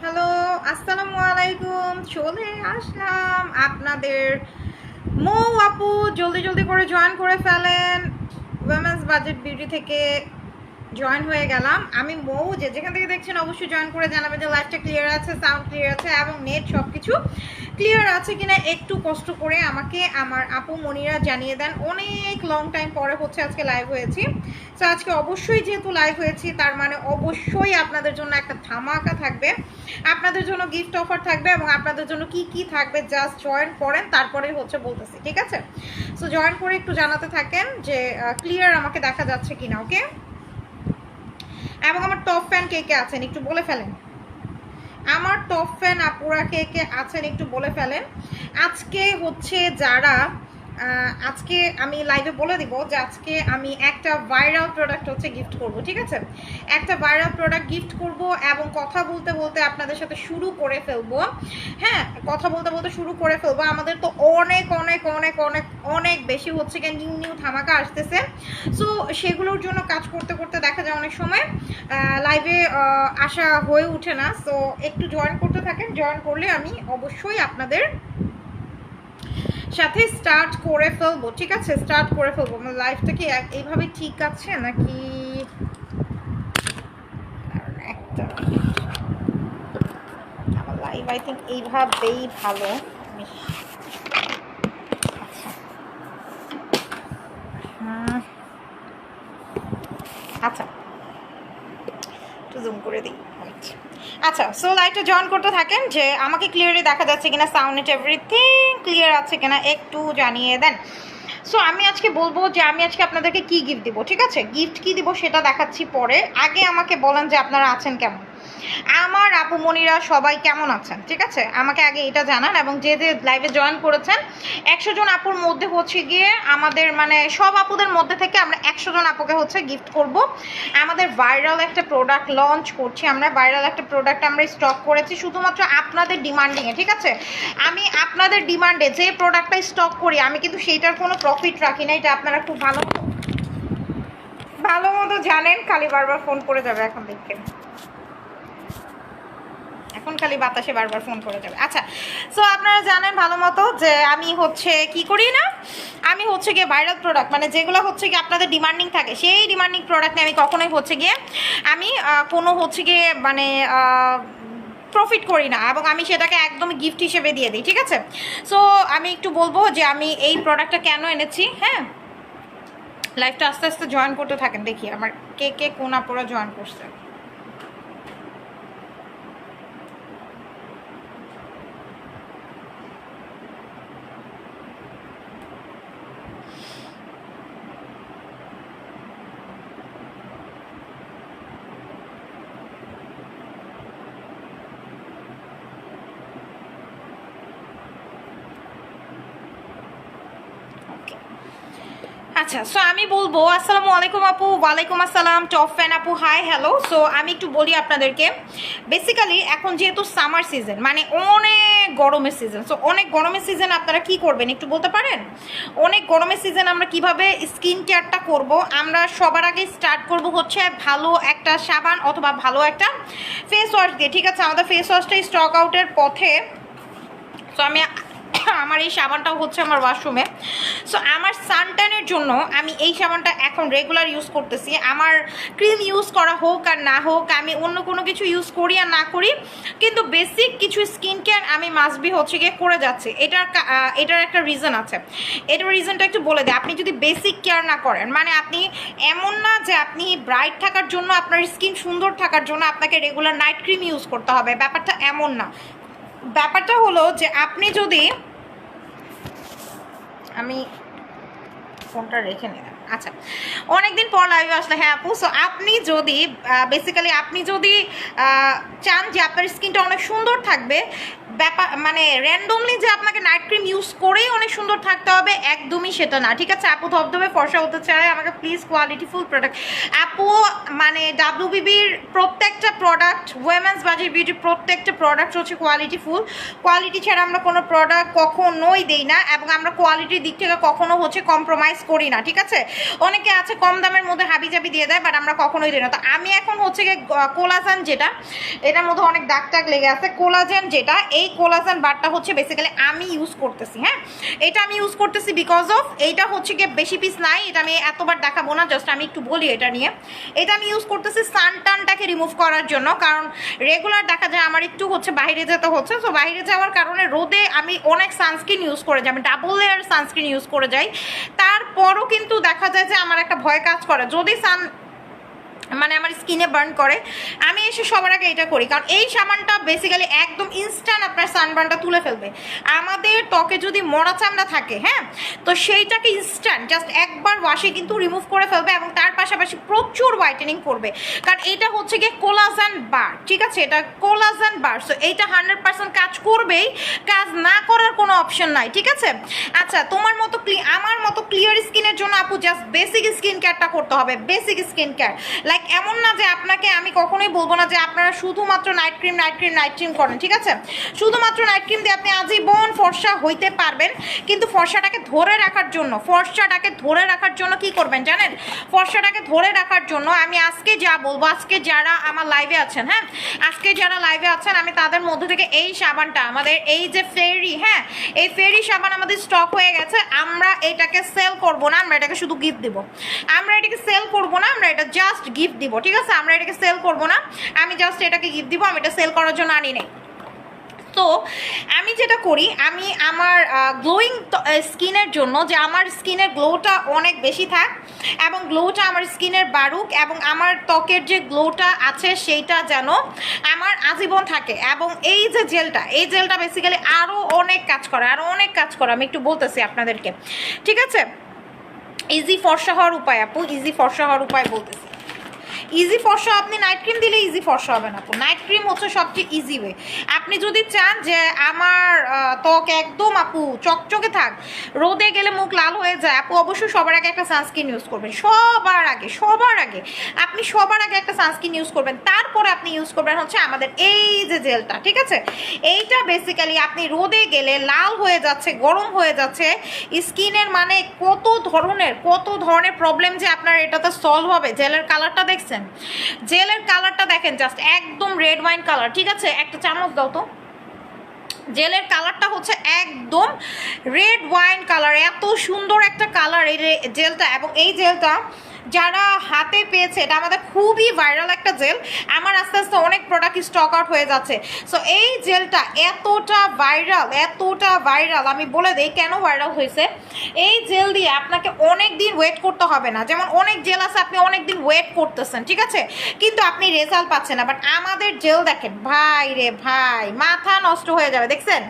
Hello, আসসালামু আলাইকুম। চলে আসলাম আপনাদের মৌ আপু। জলদি জলদি করে জয়েন করে ফেলেন। উইমেন্স বাজেট বিউটি থেকে জয়েন হয়ে গেলাম আমি মৌ। যে যেখান থেকে দেখছেন অবশ্যই জয়েন করে জানাবেন যে লাইভটা ক্লিয়ার আছে, সাউন্ড ক্লিয়ার আছে এবং নেট সব কিছু ক্লিয়ার আছে কিনা একটু কষ্ট করে আমাকে আমার আপু মনিরা জানিয়ে দেন। অনেক লং টাইম পরে হচ্ছে আজকে লাইভ হয়েছি। সো আজকে অবশ্যই যেহেতু লাইভ হয়েছি তার মানে অবশ্যই আপনাদের জন্য একটা ধামাকা থাকবে, আপনাদের জন্য গিফট অফার থাকবে এবং আপনাদের জন্য কি কি থাকবে জাস্ট জয়েন করেন, তারপরেই হচ্ছে বলতেছি, ঠিক আছে? সো জয়েন করে একটু জানাতে থাকেন যে ক্লিয়ার আমাকে দেখা যাচ্ছে কিনা। ওকে, এবং আমার টপ ফ্যান কে কে আছেন একটু বলে ফেলেন। আমার টপ ফ্যান আপুরা কে কে আছেন একটু বলে ফেলেন। আজকে হচ্ছে যারা আজকে আমি লাইভে বলে দিব যে আজকে আমি একটা ভাইরাল প্রোডাক্ট হচ্ছে গিফট করব, ঠিক আছে? একটা ভাইরাল প্রোডাক্ট গিফট করব এবং কথা বলতে বলতে আপনাদের সাথে শুরু করে ফেলবো। হ্যাঁ, কথা বলতে বলতে শুরু করে ফেলবো। আমাদের তো অনেক অনেক অনেক অনেক অনেক বেশি হচ্ছে কি নিউ নিউ ধামাকা আসতেছে। সো সেগুলোর জন্য কাজ করতে করতে দেখা যায় অনেক সময় লাইভে আসা হয়ে ওঠে না। সো একটু জয়েন করতে থাকেন, জয়েন করলে আমি অবশ্যই আপনাদের সাথে স্টার্ট করে ফেলবো, ঠিক আছে? স্টার্ট করে ফেলবো। আমার লাইফটা কি এইভাবে ঠিক আছে নাকি একটা আমার লাইভ আই থিঙ্ক এইভাবেই ভালো। আচ্ছা, একটু জুম করে দিই। আচ্ছা, সো লাইভটা জয়েন করতে থাকেন যে আমাকে ক্লিয়ারলি দেখা যাচ্ছে কিনা, সাউন্ড ইট এভরিথিং ক্লিয়ার আছে কিনা একটু জানিয়ে দেন। সো আমি আজকে বলবো যে আমি আজকে আপনাদেরকে কি গিফট দিব, ঠিক আছে? গিফট কি দিব সেটা দেখাচ্ছি পরে। আগে আমাকে বলেন যে আপনারা আছেন কেমন, আমার আপু মনিরা সবাই কেমন আছেন, ঠিক আছে? আমাকে আগে এটা জানান। এবং যে যে লাইভে জয়েন করেছেন 100 জন আপুর মধ্যে হচ্ছে গিয়ে আমাদের মানে সব আপুদের মধ্যে থেকে আমরা 100 জন আপুকে হচ্ছে গিফট করব। আমাদের ভাইরাল একটা প্রোডাক্ট লঞ্চ করছি আমরা। ভাইরাল একটা প্রোডাক্ট আমরা স্টক করেছি শুধুমাত্র আপনাদের ডিমান্ডিংয়ে, ঠিক আছে? আমি আপনাদের ডিমান্ডে যে প্রোডাক্টটা স্টক করি আমি কিন্তু সেইটার কোনো প্রফিট রাখি না। এটা আপনারা খুব ভালো ভালো মতো জানেন। খালি বারবার ফোন করে যাবে এখন, দেখেন এখন খালি বাতাসে বারবার ফোন করে যাবে। আচ্ছা, সো আপনারা জানেন ভালো মতো যে আমি হচ্ছে কি করি না, আমি হচ্ছে গিয়ে ভাইরাল প্রোডাক্ট মানে যেগুলো হচ্ছে গিয়ে আপনাদের ডিমান্ডিং থাকে সেই ডিমান্ডিং প্রোডাক্ট আমি কখনোই হচ্ছে গিয়ে আমি কোনো হচ্ছে গিয়ে মানে প্রফিট করি না এবং আমি সেটাকে একদমই গিফট হিসেবে দিয়ে দিই, ঠিক আছে? সো আমি একটু বলবো যে আমি এই প্রোডাক্টটা কেন এনেছি। হ্যাঁ, লাইভটা আস্তে আস্তে জয়েন করতে থাকেন, দেখি আমার কে কে কোন আপুরা জয়েন করছে। আচ্ছা, সো আমি বলবো আসসালামু আলাইকুম আপু। ওয়ালাইকুম আসসালাম। টপ ফ্যান আপু হাই হ্যালো। সো আমি একটু বলি আপনাদেরকে, বেসিক্যালি এখন যেহেতু সামার সিজন মানে অনেক গরমের সিজন। সো অনেক গরমের সিজন আপনারা কি করবেন একটু বলতে পারেন? অনেক গরমের সিজন আমরা কিভাবে স্কিন কেয়ারটা করব? আমরা সবার আগে স্টার্ট করব হচ্ছে ভালো একটা সাবান অথবা ভালো একটা ফেস ওয়াশ দিয়ে, ঠিক আছে? আমাদের ফেস ওয়াশটা স্টক আউটের পথে। সো আমি আমার এই সাবানটাও হচ্ছে আমার ওয়াশরুমে। সো আমার সানট্যানের জন্য আমি এই সাবানটা এখন রেগুলার ইউজ করতেছি। আমার ক্রিম ইউজ করা হোক আর না হোক, আমি অন্য কোনো কিছু ইউজ করি আর না করি, কিন্তু বেসিক কিছু স্কিন কেয়ার আমি মাস্ট বি হচ্ছে গিয়ে করে যাচ্ছি। এটার একটা রিজন আছে। এটার রিজনটা একটু বলে দেয়। আপনি যদি বেসিক কেয়ার না করেন মানে আপনি এমন না যে আপনি ব্রাইট থাকার জন্য আপনার স্কিন সুন্দর থাকার জন্য আপনাকে রেগুলার নাইট ক্রিম ইউজ করতে হবে, ব্যাপারটা এমন না। ব্যাপারটা হলো যে আপনি যদি আমি ফোনটা রেখে নিলাম। আচ্ছা, অনেকদিন পর লাইভে আসলে। হ্যাঁ আপু, সো আপনি যদি বেসিক্যালি আপনি যদি চান যে আপনার স্কিনটা অনেক সুন্দর থাকবে, ব্যাপার মানে র্যান্ডমলি যে আপনাকে নাইট ক্রিম ইউজ করেই অনেক সুন্দর থাকতে হবে একদমই সেটা না, ঠিক আছে? আপু ধবধবে ফর্সা হতে চায়, আমাকে প্লিজ কোয়ালিটিফুল প্রোডাক্ট। আপু মানে WBBর প্রত্যেকটা প্রোডাক্ট, উইমেন্স বাজেট বিউটি প্রত্যেকটা প্রোডাক্ট হচ্ছে কোয়ালিটিফুল। কোয়ালিটি ছাড়া আমরা কোনো প্রোডাক্ট কখনোই দেই না এবং আমরা কোয়ালিটির দিক থেকে কখনো হচ্ছে কম্প্রোমাইজ করি না, ঠিক আছে? অনেকে আছে কম দামের মধ্যে হাবিজাবি দিয়ে দেয়, বাট আমরা কখনোই দিই না। তো আমি এখন হচ্ছে গিয়ে কোলাজেন যেটা, এটার মধ্যে অনেক দাগ টাগ লেগে আছে, কোলাজেন যেটা, এই কোলাজেন বারটা হচ্ছে বেসিক্যালি আমি ইউজ করতেছি। হ্যাঁ, এটা আমি ইউজ করতেছি বিকজ অফ এইটা হচ্ছে গিয়ে বেশি পিস নাই, এটা আমি এতবার দেখাবো না, জাস্ট আমি একটু বলি এটা নিয়ে। এটা আমি ইউজ করতেছি সানটানটাকে রিমুভ করার জন্য, কারণ রেগুলার দেখা যায় আমার একটু হচ্ছে বাইরে যেতে হচ্ছে। সো বাইরে যাওয়ার কারণে রোদে আমি অনেক সানস্ক্রিন ইউজ করে যাই, আমি ডাবল লেয়ার সানস্ক্রিন ইউজ করে যাই। তারপরও কিন্তু দেখা যায় যে আমার একটা ভয় কাজ করে, যদি মানে আমার স্কিনে বার্ন করে, আমি এসে সবার আগে এটা করি, কারণ এই সাবানটা বেসিক্যালি একদম ইনস্ট্যান্ট আপনার সানবার্নটা তুলে ফেলবে। আমাদের ত্বকে যদি মরা চামড়া থাকে, হ্যাঁ, তো সেইটাকে ইনস্ট্যান্ট জাস্ট একবার ওয়াশে কিন্তু রিমুভ করে ফেলবে, এবং তার পাশাপাশি প্রচুর হোয়াইটেনিং করবে, কারণ এটা হচ্ছে গিয়ে কোলাজেন বার, ঠিক আছে, এটা কোলাজেন বার। সো এইটা 100% কাজ করবেই, কাজ না করার কোনো অপশন নাই, ঠিক আছে। আচ্ছা, তোমার মতো আমার মতো ক্লিয়ার স্কিনের জন্য আপু জাস্ট বেসিক স্কিন কেয়ারটা করতে হবে, বেসিক স্কিন কেয়ার। লাইক এমন না যে আপনাকে আমি কখনোই বলবো না যে আপনারা শুধুমাত্র নাইট ক্রিম করেন, ঠিক আছে। শুধুমাত্র নাইট ক্রিম দিয়ে আপনি আজীবন ফর্সা হইতে পারবেন, কিন্তু ফর্সাটাকে ধরে রাখার জন্য কি করবেন জানেন? ফর্সাটাকে ধরে রাখার জন্য আমি আজকে যা বলবো, আজকে যারা আমার লাইভে আছেন, হ্যাঁ, আজকে যারা লাইভে আছেন, আমি তাদের মধ্যে থেকে এই সাবানটা, আমাদের এই যে ফেরি, হ্যাঁ, এই ফেরি সাবান আমাদের স্টক হয়ে গেছে। আমরা এটাকে সেল করবো না, আমরা এটাকে শুধু গিফট দিব। আমরা এটাকে সেল করবো না, আমরা এটা জাস্ট গিফট দিব, ঠিক আছে। আমরা এটাকে সেল করবো না, আমি জাস্ট এটাকে গিফট দিব, আমি এটা সেল করার জন্য আনি নাই। তো আমি যেটা করি, আমি আমার গ্লোয়িং স্কিনের জন্য, যে আমার স্কিনের গ্লোটা অনেক বেশি থাক এবং গ্লোটা আমার স্কিনের বাড়ুক, এবং আমার ত্বকের যে গ্লোটা আছে সেইটা যেন আমার আজীবন থাকে, এবং এই যে জেলটা, এই জেলটা বেসিক্যালি আরও অনেক কাজ করে, আমি একটু বলতেছি আপনাদেরকে, ঠিক আছে। ইজি ফর্সা হওয়ার উপায় আপু, ইজি ফর্সা হওয়ার উপায় বলতেছি। ইজি ফর্সা, আপনি নাইট ক্রিম দিলে ইজি ফর্সা হবে না আপু, নাইট ক্রিম হচ্ছে সবচেয়ে ইজি ওয়ে। আপনি যদি চান যে আমার ত্বক একদম আপু চকচকে থাক, রোদে গেলে মুখ লাল হয়ে যায়, আপু অবশ্যই সবার আগে একটা সানস্ক্রিন ইউজ করবেন, সবার আগে আপনি সবার আগে একটা সানস্ক্রিন ইউজ করবেন, তারপরে আপনি ইউজ করবেন হচ্ছে আমাদের এই যে জেলটা, ঠিক আছে। এইটা বেসিক্যালি আপনি রোদে গেলে লাল হয়ে যাচ্ছে, গরম হয়ে যাচ্ছে স্কিনের, মানে কত ধরনের প্রবলেম যে আপনার এটাতে সলভ হবে। জেলের কালারটা দেখছেন, জেলের কালারটা দেখেন, জাস্ট একদম রেড ওয়াইন কালার, ঠিক আছে। একটা চামচ দাও তো। জেলের কালারটা হচ্ছে একদম রেড ওয়াইন কালার, এত সুন্দর একটা কালার এই জেলটা। এবং এই জেলটা যারা হাতে পেয়েছে, এটা আমাদের খুবই ভাইরাল একটা জেল, আমার আস্তে আস্তে অনেক প্রোডাক্ট স্টক আউট হয়ে যাচ্ছে। সো এই জেলটা এতটা ভাইরাল, আমি বলে দিই কেন ভাইরাল হয়েছে। এই জেল দিয়ে আপনাকে অনেক দিন ওয়েট করতে হবে না, যেমন অনেক জেল আছে আপনি অনেক দিন ওয়েট করতেছেন, ঠিক আছে, কিন্তু আপনি রেজাল্ট পাচ্ছেন না। বাট আমাদের জেল দেখেন ভাই রে ভাই, মাথা নষ্ট হয়ে যাবে। দেখছেন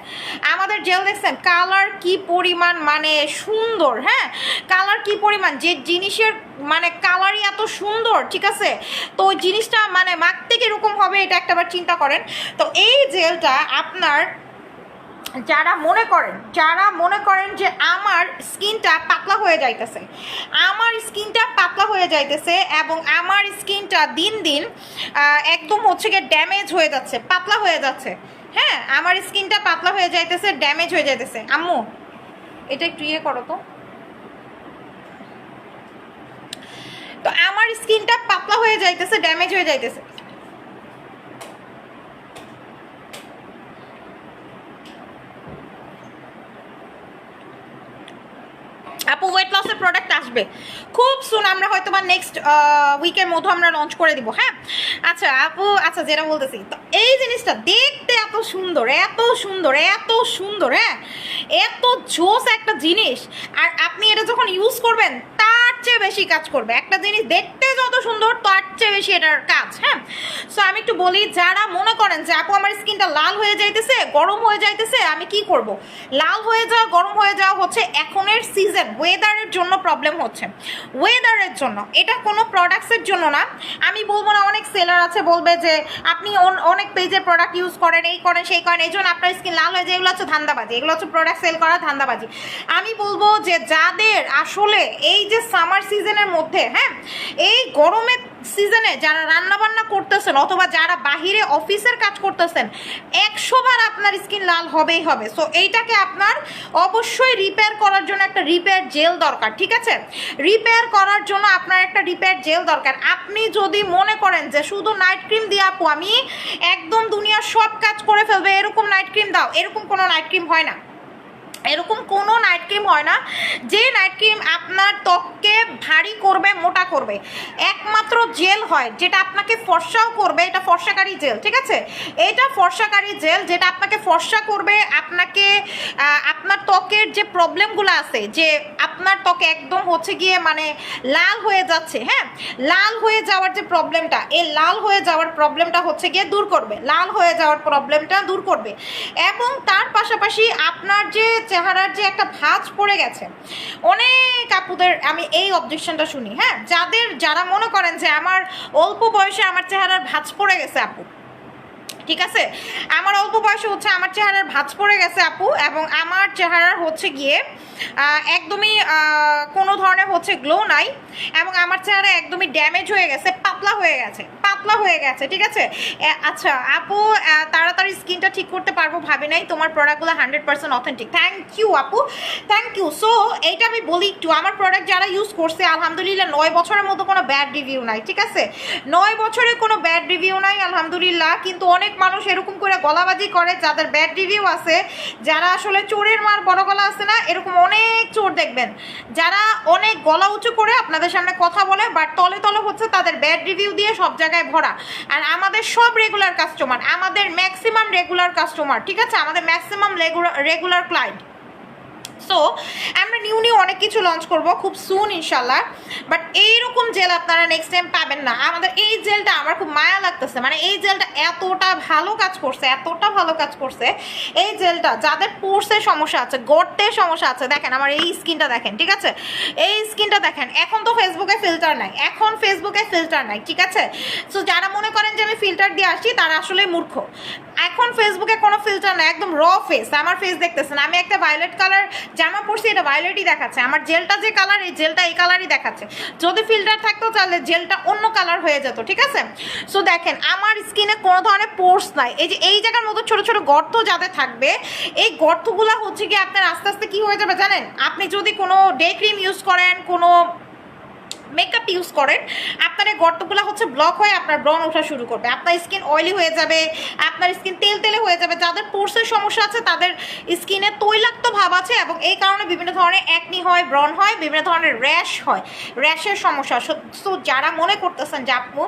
আমাদের জেল, দেখছেন কালার কি পরিমাণ, মানে সুন্দর, হ্যাঁ, কালার কি পরিমাণ, যে জিনিসের মানে কালারই এত সুন্দর, ঠিক আছে। তো ওই জিনিসটা মানে মাখতে কিরকম হবে এটা একটাবার চিন্তা করেন। তো এই জেলটা আপনার যারা মনে করেন যে আমার স্কিনটা পাতলা হয়ে যাইতেছে, এবং আমার স্কিনটা দিন দিন একদম হচ্ছে গিয়ে ড্যামেজ হয়ে যাচ্ছে, পাতলা হয়ে যাচ্ছে, হ্যাঁ, আমার স্কিনটা পাতলা হয়ে যাইতেছে, ড্যামেজ হয়ে যাইতেছে। আম্মু এটা একটু ইয়ে করো তো আমার স্কিনটা পাতলা হয়ে যাইতেছে, ড্যামেজ হয়ে যাইতেছে। আপু ওয়েট লসের প্রোডাক্ট আসবে খুব সুন, আমরা হয়তো বা নেক্সট উইকের মধ্যে আমরা লঞ্চ করে দিব, হ্যাঁ। আচ্ছা আপু, আচ্ছা যেটা বলতেছি, তো এই জিনিসটা দেখতে এত সুন্দর, হ্যাঁ, এত জোস একটা জিনিস, আর আপনি এটা যখন ইউজ করবেন তার চেয়ে বেশি কাজ করবে। একটা জিনিস দেখতে যত সুন্দর তার চেয়ে বেশি এটার কাজ, হ্যাঁ। সো আমি একটু বলি, যারা মনে করেন যে আপু আমার স্কিনটা লাল হয়ে যাইতেছে, গরম হয়ে যাইতেছে, আমি কি করব? লাল হয়ে যাওয়া, গরম হয়ে যাওয়া হচ্ছে এখনের সিজন, ওয়েদারের জন্য প্রবলেম হচ্ছে, ওয়েদারের জন্য, এটা কোনো প্রোডাক্টসের জন্য না। আমি বলবো না, অনেক সেলার আছে বলবে যে আপনি অনেক পেজের প্রোডাক্ট ইউজ করেন, এই করেন সেই করেন, এই জন্য আপনার স্কিন লাল হয়ে যায়, এগুলো হচ্ছে ধান্দাবাজি, এগুলো হচ্ছে প্রোডাক্ট সেল করা ধান্দাবাজি। আমি বলবো যে যাদের আসলে এই যে সামার সামার সিজনের মধ্যে, হ্যাঁ এই গরমের সিজনে যারা রান্না বান্না করতেছেন অথবা যারা বাহিরে অফিসের কাজ করতেছেন 100 বার আপনার স্কিন লাল হবেই হবে। সো এইটাকে আপনার অবশ্যই রিপেয়ার করার জন্য একটা রিপেয়ার জেল দরকার, ঠিক আছে? রিপেয়ার করার জন্য আপনার একটা রিপেয়ার জেল দরকার। আপনি যদি মনে করেন যে শুধু নাইট ক্রিম দিয়ে আপু আমি একদম দুনিয়ার সব কাজ করে ফেলবে, এরকম নাইট ক্রিম দাও, এরকম কোনো নাইট ক্রিম হয় না। এরকম কোনো নাইট ক্রিম হয় না যে নাইট ক্রিম আপনার ত্বককে ভারী করবে, মোটা করবে। একমাত্র জেল হয় যেটা আপনাকে ফর্সাও করবে, এটা ফর্সাকারী জেল, ঠিক আছে? এটা ফর্সাকারী জেল যেটা আপনাকে ফর্সা করবে, আপনাকে আপনার ত্বকের যে প্রবলেমগুলো আছে, যে আপনার ত্বকে একদম হচ্ছে গিয়ে মানে লাল হয়ে যাচ্ছে, হ্যাঁ লাল হয়ে যাওয়ার যে প্রবলেমটা, এই লাল হয়ে যাওয়ার প্রবলেমটা হচ্ছে গিয়ে দূর করবে, লাল হয়ে যাওয়ার প্রবলেমটা দূর করবে। এবং তার পাশাপাশি আপনার যে চেহারার যে একটা ভাঁজ পড়ে গেছে, অনেক আপুদের আমি এই অবজেকশনটা শুনি, হ্যাঁ যারা মনে করেন যে আমার অল্প বয়সে আমার চেহারার ভাঁজ পড়ে গেছে আপু, ঠিক আছে আমার অল্প বয়সে হচ্ছে আমার চেহারার ভাঁজ পড়ে গেছে আপু, এবং আমার চেহারার হচ্ছে গিয়ে একদমই কোনো ধরনের হচ্ছে গ্লো নাই, এবং আমার চেহারা একদমই ড্যামেজ হয়ে গেছে, পাতলা হয়ে গেছে, ঠিক আছে? আচ্ছা আপু তাড়াতাড়ি স্কিনটা ঠিক করতে পারবো ভাবি নাই, তোমার প্রোডাক্টগুলো 100% অথেন্টিক। থ্যাংক ইউ আপু, থ্যাংক ইউ। সো এইটা আমি বলি একটু, আমার প্রোডাক্ট যারা ইউজ করছে আলহামদুলিল্লাহ 9 বছরের মতো কোনো ব্যাড রিভিউ নাই, ঠিক আছে? 9 বছরে কোনো ব্যাড রিভিউ নাই আলহামদুলিল্লাহ। কিন্তু অনেক মানুষ এরকম করে গলাবাজি করে যাদের ব্যাড রিভিউ আছে, যারা আসলে চোরের মার বড় গলা আছে না, এরকম অনেক চোর দেখবেন যারা অনেক গলা উঁচু করে আপনাদের সামনে কথা বলে, বাট তলে তলে হচ্ছে তাদের ব্যাড রিভিউ দিয়ে সব জায়গায় ভরা। আর আমাদের সব রেগুলার কাস্টমার, আমাদের ম্যাক্সিমাম রেগুলার কাস্টমার, ঠিক আছে, আমাদের ম্যাক্সিমাম রেগুলার ক্লায়েন্ট। সো আমরা নিউ অনেক কিছু লঞ্চ করব খুব সুন ইনশাল্লাহ, বাট এইরকম জেল আপনারা নেক্সট টাইম পাবেন না। আমাদের এই জেলটা আমার খুব মায়া লাগতেছে, মানে এই জেলটা এতটা ভালো কাজ করছে, এই জেলটা যাদের পোর্সের সমস্যা আছে, গর্তের সমস্যা আছে, দেখেন আমার এই স্কিনটা দেখেন, ঠিক আছে, এই স্কিনটা দেখেন। এখন তো ফেসবুকে ফিল্টার নাই, ঠিক আছে? সো যারা মনে করেন যে আমি ফিল্টার দিয়ে আসছি তারা আসলে মূর্খ। এখন ফেসবুকে কোনো ফিল্টার নাই, একদম র ফেস। আমার ফেস দেখতেছেন, আমি একটা ভায়োলেট কালার জামা পরছি, এটা ভায়োলেটই দেখাচ্ছে। আমার জেলটা যে কালার, এই জেলটা এই কালারই দেখাচ্ছে। যদি ফিল্টার থাকতো তাহলে জেলটা অন্য কালার হয়ে যেত, ঠিক আছে? সো দেখেন আমার স্কিনে কোনো ধরনের পোর্স নাই। এই যে এই জায়গার মতো ছোট ছোট গর্ত যাদের থাকবে, এই গর্তগুলো হচ্ছে কি আপনার আস্তে আস্তে কি হয়ে যাবে জানেন? আপনি যদি কোনো ডে ক্রিম ইউজ করেন, কোনো মেকআপ ইউজ করেন, আপনার এই গর্তগুলো হচ্ছে ব্লক হয়ে আপনার ব্রণ ওঠা শুরু করবে, আপনার স্কিন অয়েলি হয়ে যাবে, আপনার স্কিন তেলে হয়ে যাবে। যাদের পোর্সের সমস্যা আছে তাদের স্কিনে তৈলাক্ত ভাব আছে, এবং এই কারণে বিভিন্ন ধরনের অ্যাকনি হয়, ব্রণ হয়, বিভিন্ন ধরনের র্যাশ হয়, র্যাশের সমস্যা। সো যারা মনে করতেছেন যে আপু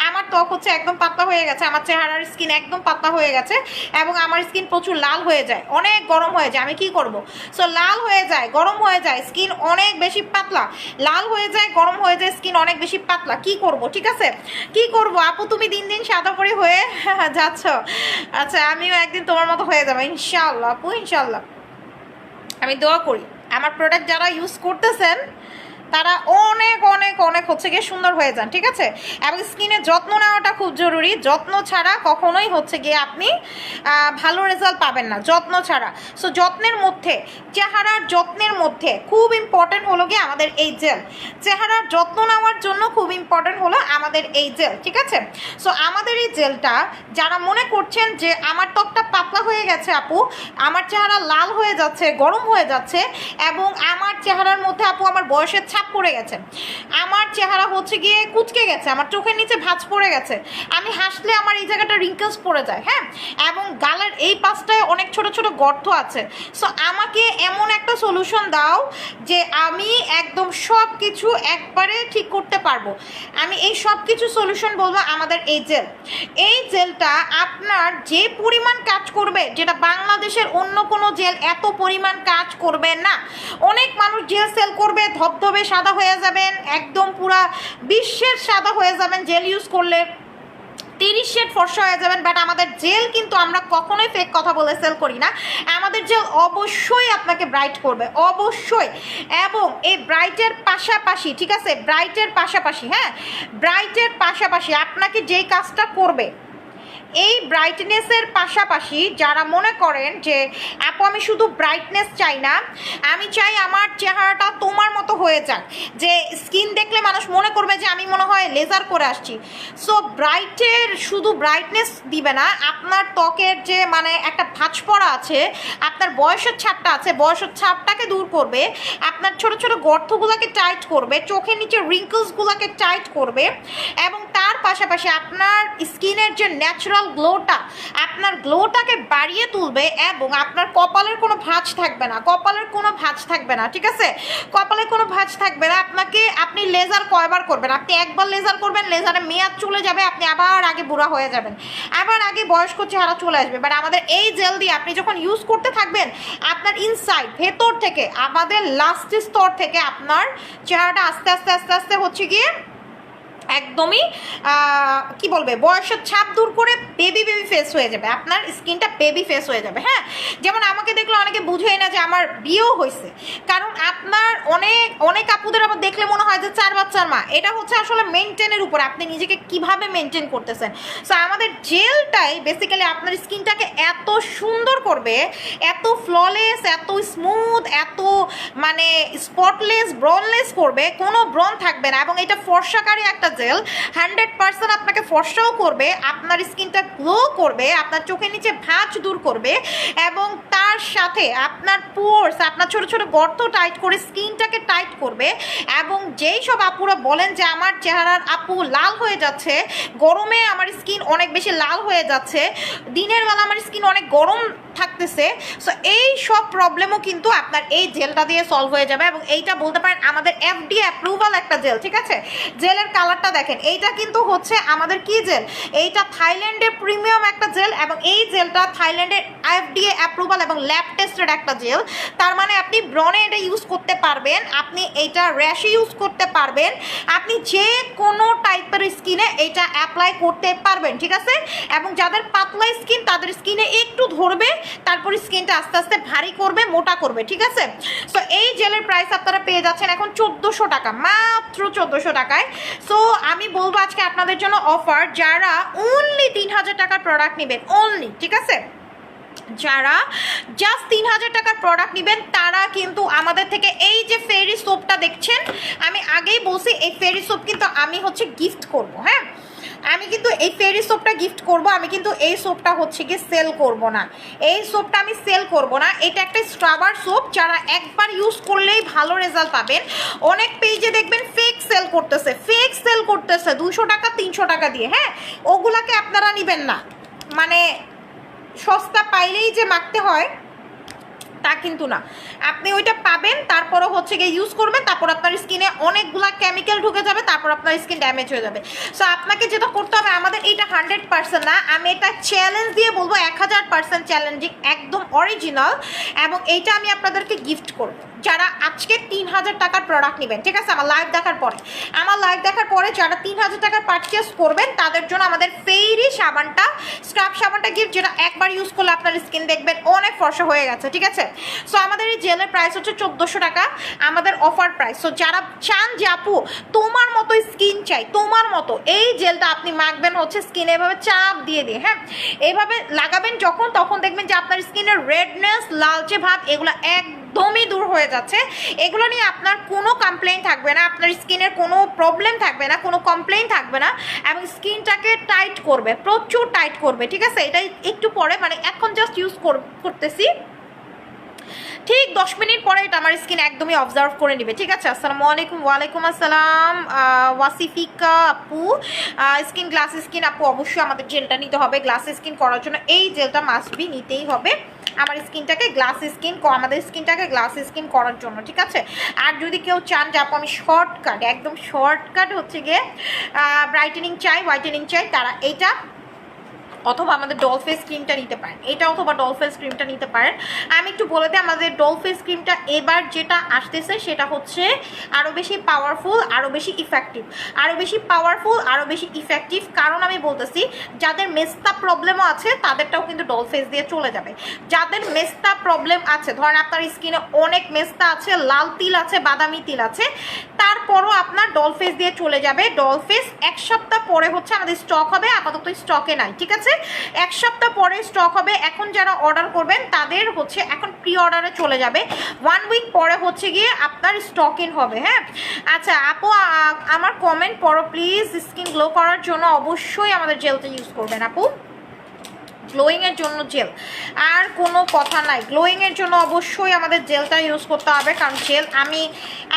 আমার ত্বক হচ্ছে একদম পাতলা হয়ে গেছে, আমার চেহারার স্কিন একদম পাতলা হয়ে গেছে, এবং আমার স্কিন প্রচুর লাল হয়ে যায়, অনেক গরম হয়ে যায়, আমি কি করব? সো লাল হয়ে যায়, গরম হয়ে যায়, স্কিন অনেক বেশি পাতলা, লাল হয়ে যায়, গরম হয়ে যায়, স্কিন অনেক বেশি পাতলা, কি করব? ঠিক আছে, কি করব আপু? তুমি দিন দিন সাদা পরি হয়ে যাচ্ছ। আচ্ছা আমিও একদিন তোমার মতো হয়ে যাবো ইনশাআল্লাহ আপু, ইনশাআল্লাহ। আমি দোয়া করি আমার প্রোডাক্ট যারা ইউজ করতেছেন তারা অনেক অনেক অনেক হচ্ছে গিয়ে সুন্দর হয়ে যান, ঠিক আছে? এবং স্কিনের যত্ন নেওয়াটা খুব জরুরি, যত্ন ছাড়া কখনোই হচ্ছে গিয়ে আপনি ভালো রেজাল্ট পাবেন না, যত্ন ছাড়া। সো যত্নের মধ্যে, চেহারার যত্নের মধ্যে খুব ইম্পর্টেন্ট হলো গিয়ে আমাদের এই জেল। চেহারার যত্ন নেওয়ার জন্য খুব ইম্পর্টেন্ট হলো আমাদের এই জেল, ঠিক আছে? সো আমাদের এই জেলটা যারা মনে করছেন যে আমার ত্বকটা পাতলা হয়ে গেছে আপু, আমার চেহারা লাল হয়ে যাচ্ছে, গরম হয়ে যাচ্ছে, এবং আমার চেহারার মধ্যে আপু আমার বয়সের ছাপ পড়ে গেছে, আমার চেহারা হচ্ছে গিয়ে কুচকে গেছে, আমার চোখের নিচে ভাঁজ পড়ে গেছে, আমি হাসলে আমার এই জায়গাটা রিঙ্কেলস পড়ে যায়, হ্যাঁ, এবং গালের এই পাশটায় অনেক ছোট ছোট গর্ত আছে। সো আমাকে এমন একটা সলিউশন দাও যে আমি একদম সব কিছু একবারে ঠিক করতে পারবো। আমি এই সব কিছু সলিউশন বলবো আমাদের এই জেল। এই জেলটা আপনার যে পরিমাণ কাজ করবে, যেটা বাংলাদেশের অন্য কোনো জেল এত পরিমাণ কাজ করবে না। অনেক মানুষ জেল সেল করবে, ধবধবে সাদা হয়ে যাবেন, একদম পুরা বিশ্বের সাদা হয়ে যাবেন জেল ইউজ করলে, 30 শেড ফর্সা হয়ে যাবেন। বাট আমাদের জেল কিন্তু আমরা কখনোই ফেক কথা বলে সেল করি না। আমাদের জেল অবশ্যই আপনাকে ব্রাইট করবে, অবশ্যই। এবং এই ব্রাইটের পাশাপাশি, ঠিক আছে, ব্রাইটের পাশাপাশি, হ্যাঁ, ব্রাইটের পাশাপাশি আপনাকে যেই কাজটা করবে, এই ব্রাইটনেসের পাশাপাশি যারা মনে করেন যে আপু আমি শুধু ব্রাইটনেস চাই না, আমি চাই আমার চেহারাটা তোমার মতো হয়ে যাক, যে স্কিন দেখলে মানুষ মনে করবে যে আমি মনে হয় লেজার করে আসছি। সো ব্রাইটের শুধু ব্রাইটনেস দিবে না, আপনার ত্বকের যে মানে একটা ভাঁজ পড়া আছে, আপনার বয়সের ছাপটা আছে, বয়সের ছাপটাকে দূর করবে, আপনার ছোট ছোট গর্তগুলোকে টাইট করবে, চোখের নিচে রিঙ্কলসগুলোকে টাইট করবে, এবং তার পাশাপাশি আপনার স্কিনের যে ন্যাচারাল গ্লোটা, আপনার গ্লোটাকে বাড়িয়ে তুলবে, এবং আপনার কপালের কোনো ভাঁজ থাকবে না, কপালের কোনো ভাঁজ থাকবে না, ঠিক আছে? কপালে কোনো ভাঁজ থাকবে না। আপনি লেজার কয়বার করবেন? আপনি একবার লেজার করবেন, লেজারে মেয়াদ চলে যাবে, আপনি আবার আগে বুড়া হয়ে যাবেন, আবার আগে বয়স্ক চেহারা চলে আসবে। বাট আমাদের এই জেল দিয়ে আপনি যখন ইউজ করতে থাকবেন, আপনার ইনসাইড ভেতর থেকে, আমাদের লাস্ট স্তর থেকে আপনার চেহারাটা আস্তে আস্তে আস্তে আস্তে হচ্ছে গিয়ে একদমই কি বলবে, বয়সের ছাপ দূর করে বেবি বেবি ফেস হয়ে যাবে, আপনার স্কিনটা বেবি ফেস হয়ে যাবে। হ্যাঁ, যেমন আমাকে দেখলে অনেকে বুঝেই না যে আমার বিয়েও হয়েছে, কারণ আপনার অনেক অনেক আপুদের আবার দেখলে মনে হয় যে 4 বাচ্চার মা। এটা হচ্ছে আসলে মেনটেনের উপর, আপনি নিজেকে কিভাবে মেনটেন করতেছেন। সো আমাদের জেলটাই বেসিক্যালি আপনার স্কিনটাকে এত সুন্দর করবে, এত ফ্ললেস, এত স্মুথ, এত মানে স্পটলেস, ব্রনলেস করবে, কোনো ব্রন থাকবে না, এবং এটা ফর্সাকারী একটা জেল। 100% আপনাকে ফর্সাও করবে, আপনার স্কিনটা গ্লো করবে, আপনার চোখের নিচে ভাঁজ দূর করবে, এবং তার সাথে আপনার পোরস, আপনার ছোট ছোট গর্ত টাইট করে স্কিনটাকে টাইট করবে। এবং যেই সব আপুরা বলেন যে আমার চেহারার আপু লাল হয়ে যাচ্ছে, গরমে আমার স্কিন অনেক বেশি লাল হয়ে যাচ্ছে, দিনের বেলা আমার স্কিন অনেক গরম থাকতেছে, সো এই সব প্রবলেমও কিন্তু আপনার এই জেলটা দিয়ে সলভ হয়ে যাবে। এবং এইটা বলতে পারেন আমাদের FDA অ্যাপ্রুভাল একটা জেল, ঠিক আছে? জেলের কালারটা দেখেন, এইটা কিন্তু হচ্ছে আমাদের কি জেল, এইটা থাইল্যান্ডের প্রিমিয়াম একটা জেল, এবং এই জেলটা থাইল্যান্ডের FDA অ্যাপ্রুভাল এবং ল্যাব টেস্টেড একটা জেল। তার মানে আপনি ব্রনে এটা ইউজ করতে পারবেন, আপনি এটা র্যাশে ইউজ করতে পারবেন, আপনি যে কোনো টাইপের স্কিনে এটা অ্যাপ্লাই করতে পারবেন, ঠিক আছে? এবং যাদের পাতলা স্কিন, তাদের স্কিনে একটু ধরবে, তারপর স্কিনটা আস্তে আস্তে ভারী করবে, মোটা করবে, ঠিক আছে? সো এই জেলের প্রাইস আপনারা পেয়ে যাচ্ছেন এখন 1400 টাকা, মাত্র 1400 টাকায়। সো আমি বলবো আজকে আপনাদের জন্য অফার, যারা অনলি 3000 টাকার প্রোডাক্ট নেবেন, অনলি, ঠিক আছে? যারা জাস্ট 3000 টাকার প্রোডাক্ট নেবেন, তারা কিন্তু আমাদের থেকে এই যে ফেরি সোপটা দেখছেন, আমি আগেই বলছি এই ফেরি সোপ কিন্তু আমি হচ্ছে গিফট করব। হ্যাঁ, আমি কিন্তু এই ফেরি সোপটা গিফট করব, আমি কিন্তু এই সোপটা হচ্ছে গিয়ে সেল করব না, এই সোপটা আমি সেল করব না। এটা একটা স্ক্রাবার সোপ, যারা একবার ইউজ করলেই ভালো রেজাল্ট পাবেন। অনেক পেজে দেখবেন ফেক সেল করতেছে 200 টাকা 300 টাকা দিয়ে। হ্যাঁ, ওগুলাকে আপনারা নেবেন না, মানে সস্তা পাইলেই যে মাখতে হয় তা কিন্তু না, আপনি ওইটা পাবেন, তারপরও হচ্ছে গিয়ে ইউজ করবেন, তারপর আপনার স্কিনে অনেকগুলা কেমিক্যাল ঢুকে যাবে, তারপর আপনার স্কিন ড্যামেজ হয়ে যাবে। সো আপনাকে যেটা করতে হবে, আমাদের এইটা 100% না, আমি এটা চ্যালেঞ্জ দিয়ে বলবো 1000% চ্যালেঞ্জিং, একদম অরিজিনাল, এবং এইটা আমি আপনাদেরকে গিফট করবো যারা আজকে 3000 টাকার প্রোডাক্ট নেবেন, ঠিক আছে? আমার লাইভ দেখার পরে যারা 3000 টাকার পারচেস করবেন, তাদের জন্য আমাদের ফেরি সাবানটা, স্ক্রাব সাবানটা গিফট, যেটা একবার ইউজ করলে আপনার স্কিন দেখবেন অনেক ফর্সা হয়ে গেছে, ঠিক আছে? সো আমাদের এই জেলের প্রাইস হচ্ছে 1400 টাকা, আমাদের অফার প্রাইস। সো যারা চান যে আপু তোমার মতো স্কিন চাই, তোমার মতো, এই জেলটা আপনি মাখবেন হচ্ছে স্কিনে এভাবে চাপ দিয়ে দিয়ে, হ্যাঁ, এইভাবে লাগাবেন যখন, তখন দেখবেন যে আপনার স্কিনের রেডনেস, লালচে ভাব, এগুলো একদমই দূর হয়ে যাচ্ছে। এগুলো নিয়ে আপনার কোনো কমপ্লেইন থাকবে না, আপনার স্কিনের কোনো প্রবলেম থাকবে না, কোনো কমপ্লেইন থাকবে না, এবং স্কিনটাকে টাইট করবে, প্রচুর টাইট করবে, ঠিক আছে? এটা একটু পরে, মানে এখন জাস্ট ইউজ করতেছি, ঠিক 10 মিনিট পরে এটা আমার স্কিন একদমই অবজার্ভ করে নেবে, ঠিক আছে? আসসালামু আলাইকুম। ওয়ালাইকুম আসসালাম ওয়াসিফিকা আপু, স্কিন গ্লাস স্কিন আপু, অবশ্যই আমাদের জেলটা নিতে হবে গ্লাস স্কিন করার জন্য, এই জেলটা মাস্ট বি নিতেই হবে আমার স্কিনটাকে গ্লাস স্কিন, আমাদের স্কিনটাকে গ্লাস স্কিন করার জন্য, ঠিক আছে? আর যদি কেউ চান যে আপু আমি শর্টকাট, একদম শর্টকাট হচ্ছে গিয়ে ব্রাইটেনিং চাই, হোয়াইটেনিং চাই, তারা এইটা অথবা আমাদের ডল ফেস ক্রিমটা নিতে পারেন, এটা অথবা ডল ফেস ক্রিমটা নিতে পারেন। আমি একটু বলে দিই, আমাদের ডল ফেস ক্রিমটা এবার যেটা আসতেছে সেটা হচ্ছে আরও বেশি পাওয়ারফুল, আরও বেশি ইফেক্টিভ, আরও বেশি পাওয়ারফুল, আরও বেশি ইফেক্টিভ। কারণ আমি বলতেছি, যাদের মেস্তা প্রবলেমও আছে তাদেরটাও কিন্তু ডল ফেস দিয়ে চলে যাবে। যাদের মেস্তা প্রবলেম আছে, ধরেন আপনার স্কিনে অনেক মেস্তা আছে, লাল তিল আছে, বাদামি তিল আছে, তারপরও আপনার ডল ফেস দিয়ে চলে যাবে। ডল ফেস 1 সপ্তাহ পরে হচ্ছে আমাদের স্টক হবে, আপাতত স্টকে নাই, ঠিক আছে? 1 সপ্তাহ পরে স্টক হবে। এখন যারা অর্ডার করবেন তাদের হচ্ছে এখন প্রি অর্ডারে চলে যাবে, 1 উইক পরে হচ্ছে গিয়ে আপনার স্টক ইন হবে। হ্যাঁ আচ্ছা আপু আমার কমেন্ট পড়ো প্লিজ। স্কিন গ্লো করার জন্য অবশ্যই আমাদের জেলটা ইউজ করবেন আপু, গ্লোয়িংয়ের জন্য জেল, আর কোনো কথা নাই। গ্লোয়িংয়ের জন্য অবশ্যই আমাদের জেলটা ইউজ করতে হবে, কারণ জেল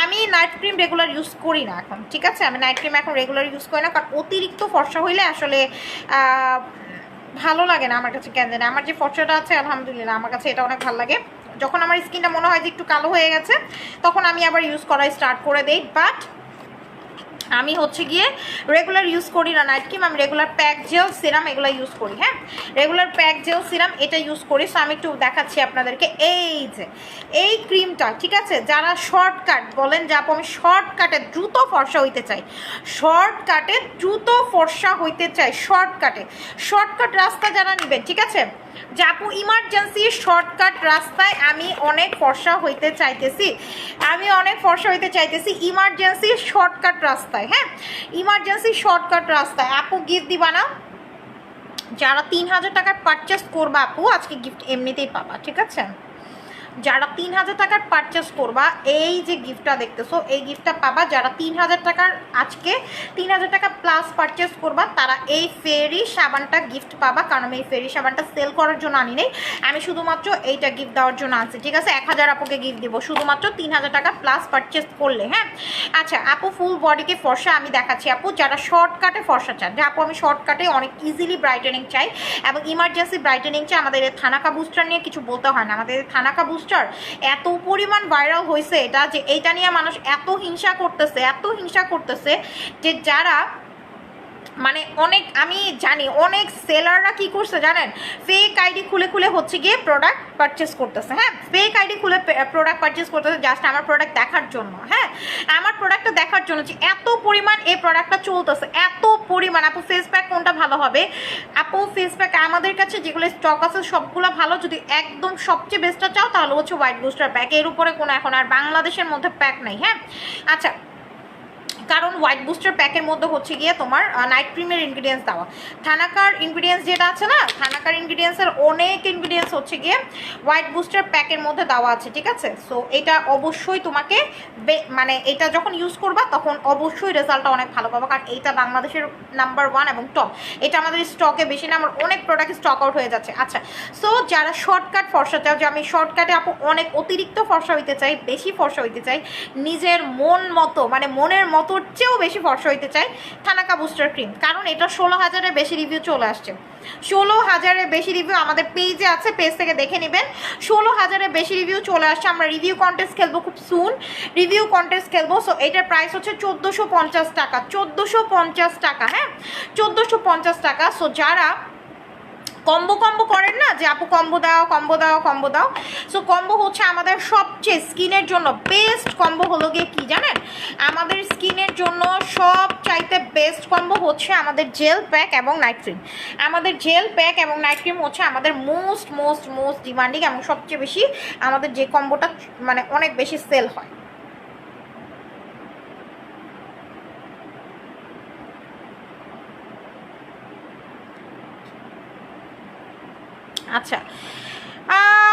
আমি নাইট ক্রিম রেগুলার ইউজ করি না এখন, ঠিক আছে? আমি নাইট ক্রিম এখন রেগুলার ইউজ করি না, কারণ অতিরিক্ত ফর্সা হইলে আসলে ভালো লাগে না আমার কাছে। কেন জানি আমার যে ফর্সাটা আছে আলহামদুলিল্লাহ আমার কাছে এটা অনেক ভালো লাগে। যখন আমার স্কিনটা মনে হয় যে একটু কালো হয়ে গেছে তখন আমি আবার ইউজ করা স্টার্ট করে দেই। বাট আমি হচ্ছে গিয়ে রেগুলার ইউজ করি না নাইট ক্রিম, আমি রেগুলার প্যাক জেল সিরাম এগুলো ইউজ করি। হ্যাঁ রেগুলার প্যাক জেল সিরাম এটা ইউজ করি। সো আমি একটু দেখাচ্ছি আপনাদেরকে। এই যে এই ক্রিমটা, ঠিক আছে? যারা শর্টকাট বলেন যে আপু আমি শর্টকাটে দ্রুত ফর্সা হইতে চাই, শর্টকাটে দ্রুত ফর্সা হইতে চাই, শর্টকাট রাস্তা যারা নেবেন, ঠিক আছে? যে আপু ইমার্জেন্সি শর্টকাট রাস্তায় আমি অনেক ফর্সা হইতে চাইতেছি, ইমার্জেন্সি শর্টকাট রাস্তায়। হ্যাঁ ইমার্জেন্সি শর্টকাট রাস্তায় আপু গিফট দিবা না? যারা 3000 টাকার পারচেস করবা আপু আজকে গিফট এমনিতেই পাবা, ঠিক আছে? যারা 3000 টাকার পারচেস করবা এই যে গিফটটা দেখতেছো এই গিফটটা পাবা। যারা 3000 টাকার আজকে 3000 টাকা প্লাস পারচেস করবা তারা এই ফেরি সাবানটা গিফট পাবা, কারণ আমি এই ফেরি সাবানটা সেল করার জন্য আনি নেই, আমি শুধুমাত্র এইটা গিফট দেওয়ার জন্য আনছি, ঠিক আছে? 1000 আপুকে গিফট দিব শুধুমাত্র 3000 টাকা প্লাস পারচেস করলে। হ্যাঁ আচ্ছা আপু ফুল বডিকে ফর্সা আমি দেখাচ্ছি আপু। যারা শর্টকাটে ফর্সা চান, যে আপু আমি শর্টকাটে অনেক ইজিলি ব্রাইটেনিং চাই এবং ইমার্জেন্সি ব্রাইটেনিং চাই, আমাদের থানাকা বুস্টার নিয়ে কিছু বলতে হয় না। আমাদের থানাকা বুস্টার এত পরিমাণ ভাইরাল হয়েছে এটা, যে এইটা নিয়ে মানুষ এত হিংসা করতেছে যে যারা মানে অনেক, আমি জানি অনেক সেলাররা কি করছে জানেন, ফেক আইডি খুলে হচ্ছে গিয়ে প্রোডাক্ট পারচেস করতেছে। হ্যাঁ ফেক আইডি খুলে প্রোডাক্ট পারচেস করতেছে জাস্ট আমার প্রোডাক্ট দেখার জন্য। হ্যাঁ আমার প্রোডাক্টটা দেখার জন্য যে এত পরিমাণ এই প্রোডাক্টটা চলতেছে, এত পরিমাণ। আপু ফেস প্যাক কোনটা ভালো হবে? আপু ফেস প্যাক আমাদের কাছে যেগুলো স্টক আছে সবগুলো ভালো, যদি একদম সবচেয়ে বেস্টটা চাও তাহলে হচ্ছে হোয়াইট বুস্টার প্যাক, এর উপরে কোনো এখন আর বাংলাদেশের মধ্যে প্যাক নেই। হ্যাঁ আচ্ছা কারণ হোয়াইট বুস্টার প্যাকের মধ্যে হচ্ছে গিয়ে তোমার নাইট ক্রিমের ইনগ্রিডিয়েন্টস দেওয়া, থানাকার ইনগ্রিডিয়েন্টস যেটা আছে না, থানাকার ইনগ্রিডিয়েন্টসের অনেক ইনগ্রিডিয়েন্টস হচ্ছে গিয়ে হোয়াইট বুস্টার প্যাকের মধ্যে দেওয়া আছে, ঠিক আছে? সো এটা অবশ্যই তোমাকে মানে এটা যখন ইউজ করবা তখন অবশ্যই রেজাল্টটা অনেক ভালো পাবো, কারণ এইটা বাংলাদেশের নাম্বার 1 এবং টপ, এটা আমাদের স্টকে বেশি না, আমার অনেক প্রোডাক্ট স্টক আউট হয়ে যাচ্ছে। আচ্ছা সো যারা শর্টকাট ফর্সা চাও, যে আমি শর্টকাটে আপু অনেক অতিরিক্ত ফর্সা হইতে চাই, বেশি ফর্সা হইতে চাই, নিজের মন মতো মানে মনের মতো চেয়েও বেশি ফর্সা হইতে চাই, থানাকা বুস্টার ক্রিম, কারণ এটা 16,000-এর বেশি রিভিউ চলে আসছে, 16,000-এর বেশি রিভিউ আমাদের পেজে আছে, পেজ থেকে দেখে নেবেন। 16,000-এর বেশি রিভিউ চলে আসছে। আমরা রিভিউ কন্টেস্ট খেলবো খুব সুন, রিভিউ কন্টেস্ট খেলবো। সো এটার প্রাইস হচ্ছে 1450 টাকা, 1450 টাকা। হ্যাঁ 1450 টাকা। সো যারা কম্বো করেন না যে আপু কম্বো দাও, সো কম্বো হচ্ছে আমাদের সবচেয়ে স্কিনের জন্য বেস্ট কম্বো হলো গিয়ে কি জানেন, আমাদের স্কিনের জন্য সব চাইতে বেস্ট কম্বো হচ্ছে আমাদের জেল প্যাক এবং নাইট ক্রিম। আমাদের জেল প্যাক এবং নাইট ক্রিম হচ্ছে আমাদের মোস্ট ডিমান্ডিং এবং সবচেয়ে বেশি আমাদের যে কম্বোটা মানে অনেক বেশি সেল হয়। আচ্ছা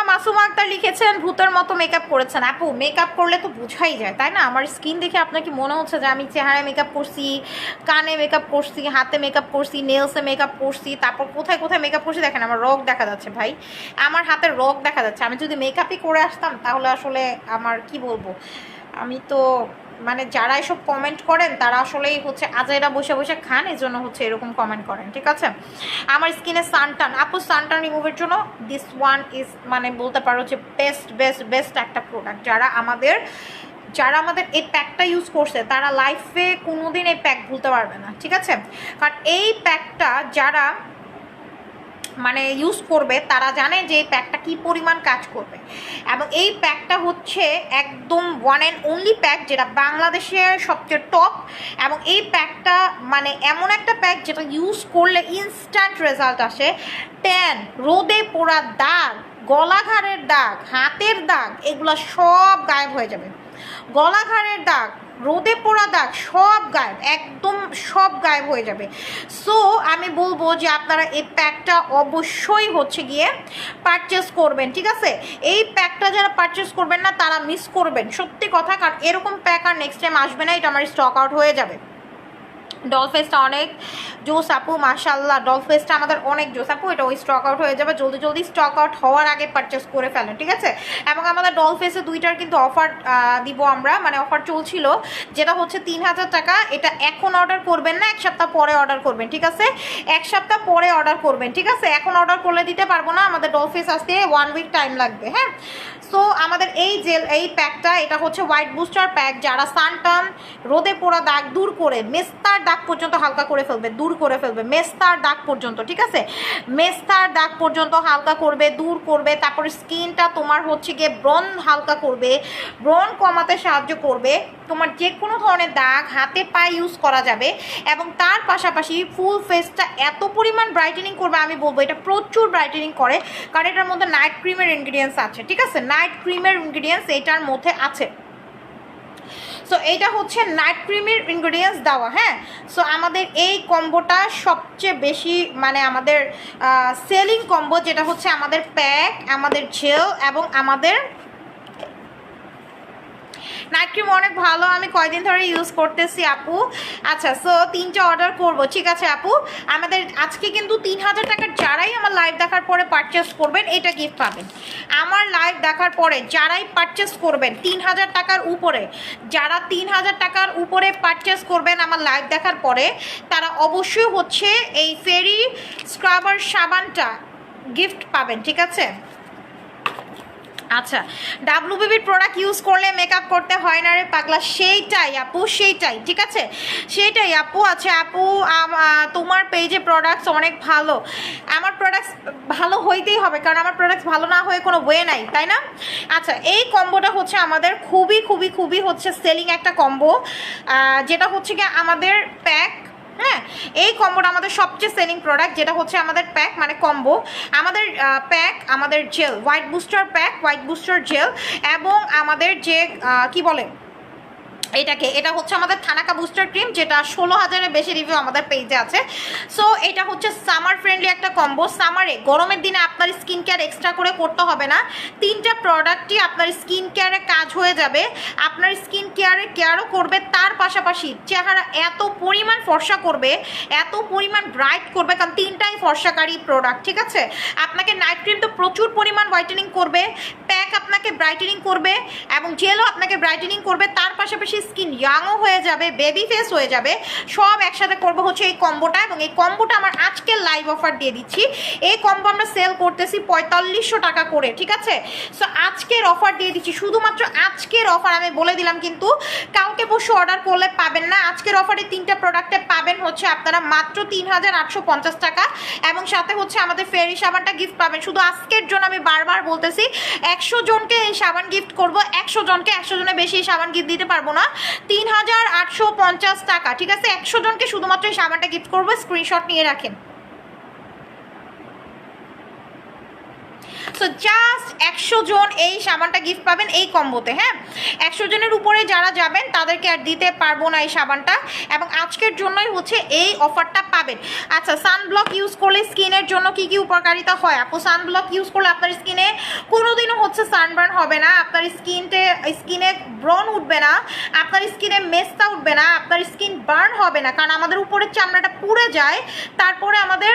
মাসুমা আক্তার লিখেছেন ভূতের মতো মেকআপ করেছেন। আপু মেকআপ করলে তো বোঝাই যায় তাই না? আমার স্কিন দেখে আপনার কি মনে হচ্ছে যে আমি চেহারায় মেকআপ করছি, কানে মেকআপ করছি, হাতে মেকআপ করছি, নেলসে মেকআপ করছি, তারপর কোথায় মেকআপ করছি? দেখেন আমার রগ দেখা যাচ্ছে ভাই, আমার হাতের রগ দেখা যাচ্ছে। আমি যদি মেকআপই করে আসতাম তাহলে আসলে আমার কি বলবো, আমি তো মানে যারা এসব কমেন্ট করেন তারা আসলেই হচ্ছে আজাইরা বসে খান, এই জন্য হচ্ছে এরকম কমেন্ট করেন, ঠিক আছে? আমার স্কিনে সানটান, আপু সানটান রিমুভের জন্য দিস ওয়ান ইজ মানে বলতে পারো যে বেস্ট একটা প্রোডাক্ট। যারা আমাদের এই প্যাকটা ইউজ করছে তারা লাইফে কোনোদিন এই প্যাক ভুলতে পারবে না, ঠিক আছে? কারণ এই প্যাকটা যারা মানে ইউজ করবে তারা জানে যে এই প্যাকটা কী পরিমাণ কাজ করবে, এবং এই প্যাকটা হচ্ছে একদম ওয়ান অ্যান্ড অনলি প্যাক যেটা বাংলাদেশের সবচেয়ে টপ, এবং এই প্যাকটা মানে এমন একটা প্যাক যেটা ইউজ করলে ইনস্ট্যান্ট রেজাল্ট আসে। ট্যান, রোদে পোড়া দাগ, গলাঘাড়ের দাগ, হাতের দাগ, এগুলো সব গায়েব হয়ে যাবে। গলাঘাড়ের দাগ, রোদে পোড়া দাগ সব গায়েব, একদম সব গায়েব হয়ে যাবে। সো আমি বলবো যে আপনারা এই প্যাকটা অবশ্যই হচ্ছে গিয়ে পারচেস করবেন, ঠিক আছে? এই প্যাকটা যারা পারচেস করবেন না তারা মিস করবেন, সত্যি কথা। কারণ এরকম প্যাক আর নেক্সট টাইম আসবে না, এটা আমার স্টক আউট হয়ে যাবে। ডলফেসটা অনেক জোস আপু, মাশাল্লাহ। ডলফেসটা আমাদের অনেক জোস আপু, এটা ওই স্টক আউট হয়ে যাবে। জলদি জলদি স্টক আউট হওয়ার আগে পারচেস করে ফেলেন, ঠিক আছে? এবং আমাদের ডলফেসে দুইটার কিন্তু অফার দিব আমরা, মানে অফার চলছিল, যেটা হচ্ছে 3000 টাকা। এটা এখন অর্ডার করবেন না, এক সপ্তাহ পরে অর্ডার করবেন, ঠিক আছে? এক সপ্তাহ পরে অর্ডার করবেন, ঠিক আছে? এখন অর্ডার করলে দিতে পারবো না, আমাদের ডলফেস আসতে 1 উইক টাইম লাগবে, হ্যাঁ? সো আমাদের এই প্যাকটা, এটা হচ্ছে হোয়াইট বুস্টার প্যাক। যারা সানটান, রোদে পোড়া দাগ দূর করে, মেস্তার দাগ পর্যন্ত হালকা করে ফেলবে, দূর করে ফেলবে, মেস্তার দাগ পর্যন্ত, ঠিক আছে? মেস্তার দাগ পর্যন্ত হালকা করবে, দূর করবে। তারপরে স্কিনটা তোমার হচ্ছে গিয়ে ব্রণ হালকা করবে, ব্রণ কমাতে সাহায্য করবে। তোমার যে কোনো ধরনের দাগ হাতে পায়ে ইউজ করা যাবে, এবং তার পাশাপাশি ফুল ফেসটা এত পরিমাণ ব্রাইটেনিং করবে, আমি বলবো এটা প্রচুর ব্রাইটেনিং করে। কারণ এটার মধ্যে নাইট ক্রিমের ইনগ্রিডিয়েন্টস আছে, ঠিক আছে? নাইট ক্রিমের ইনগ্রিডিয়েন্টস এটার মধ্যে আছে। সো এইটা হচ্ছে নাইট ক্রিমের ইনগ্রিডিয়েন্টস দেওয়া, হ্যাঁ? সো আমাদের এই কম্বোটা সবচেয়ে বেশি, মানে আমাদের সেলিং কম্বো, যেটা হচ্ছে আমাদের প্যাক, আমাদের জেল এবং আমাদের নাইট ক্রিম অনেক ভালো, আমি কয়দিন ধরে ইউজ করতেছি আপু। আচ্ছা, সো 3টা অর্ডার করব, ঠিক আছে আপু? আমাদের আজকে কিন্তু 3000 টাকার যারাই আমার লাইভ দেখার পরে পারচেস করবেন এটা গিফট পাবেন। আমার লাইভ দেখার পরে যারাই পারচেস করবেন 3000 টাকার উপরে, যারা 3000 টাকার উপরে পারচেস করবেন আমার লাইভ দেখার পরে, তারা অবশ্যই হচ্ছে এই ফেরি স্ক্রাবার সাবানটা গিফট পাবেন, ঠিক আছে? আচ্ছা, ডাব্লিউবিবির প্রোডাক্ট ইউজ করলে মেকআপ করতে হয় না রে পাগলা, সেইটাই আপু, সেইটাই, ঠিক আছে? সেইটাই আপু। আচ্ছা আপু, তোমার পেজে প্রোডাক্টস অনেক ভালো, আমার প্রোডাক্টস ভালো হইতেই হবে, কারণ আমার প্রোডাক্টস ভালো না হয়ে কোনো ওয়ে নাই, তাই না? আচ্ছা, এই কম্বোটা হচ্ছে আমাদের খুবই খুবই খুবই হচ্ছে সেলিং একটা কম্বো, যেটা হচ্ছে কি আমাদের প্যাক, হ্যাঁ? এই কম্বোটা আমাদের সবচেয়ে সেলিং প্রোডাক্ট, যেটা হচ্ছে আমাদের প্যাক মানে কম্বো। আমাদের প্যাক, আমাদের gel, white booster pack, white booster gel, এবং আমাদের যে কি বলে এটা হচ্ছে আমাদের থানাকা বুস্টার ক্রিম, যেটা 16000-এর বেশি রিভিউ আমাদের পেজে আছে। সো এটা হচ্ছে সামার ফ্রেন্ডলি একটা কম্বো। সামারে, গরমের দিনে আপনার স্কিন কেয়ার এক্সট্রা করে করতে হবে না, 3টা প্রোডাক্টই আপনার স্কিন কেয়ারে কাজ হয়ে যাবে। আপনার স্কিন কেয়ারও করবে, তার পাশাপাশি চেহারা এত পরিমাণ ফর্সা করবে, এত পরিমাণ ব্রাইট করবে, কারণ 3টাই ফর্সাকারী প্রোডাক্ট, ঠিক আছে? আপনাকে নাইট ক্রিম তো প্রচুর পরিমাণ হোয়াইটেনিং করবে, প্যাক আপনাকে ব্রাইটেনিং করবে, এবং জেলও আপনাকে ব্রাইটেনিং করবে, তার পাশাপাশি স্কিন ইয়াংও হয়ে যাবে, বেবি ফেস হয়ে যাবে। সব একসাথে করবো হচ্ছে এই কম্বোটা, এবং এই কম্বোটা আমার আজকের লাইভ অফার দিয়ে দিচ্ছি। এই কম্বো আমরা সেল করতেছি 4500 টাকা করে, ঠিক আছে? সো আজকের অফার দিয়ে দিচ্ছি, শুধুমাত্র আজকের অফার, আমি বলে দিলাম, কিন্তু কালকে পরশু অর্ডার করলে পাবেন না। আজকের অফারে 3টা প্রোডাক্টে পাবেন হচ্ছে আপনারা মাত্র 3850 টাকা, এবং সাথে হচ্ছে আমাদের ফেরি সাবানটা গিফট পাবেন। শুধু আজকের জন্য আমি বারবার বলতেছি, 100 জনকে এই সাবান গিফট করবো, 100 জনকে, 100 জনের বেশি এই সাবান গিফট দিতে পারবো না। 3850 টাকা, ঠিক আছে? 100 জনকে শুধুমাত্র এই সাবানটা গিফট করবো, স্ক্রিনশট নিয়ে রাখেন। সো জাস্ট 100 জন এই সাবানটা গিফট পাবেন এই কম্বোতে, হ্যাঁ? 100 জনের উপরে যারা যাবেন তাদেরকে আর দিতে পারবো না এই সাবানটা, এবং আজকের জন্যই হচ্ছে এই অফারটা পাবেন। আচ্ছা, সানব্লক ইউজ করলে স্কিনের জন্য কি কি উপকারিতা হয় আপু? সানব্লক ইউজ করলে আপনার স্কিনে কোনোদিনও হচ্ছে সানবার্ন হবে না, আপনার স্কিনে ব্রণ উঠবে না, আপনার স্কিনে মেস্তা উঠবে না, আপনার স্কিন বার্ন হবে না, কারণ আমাদের উপরের চামড়াটা পুড়ে যায়, তারপরে আমাদের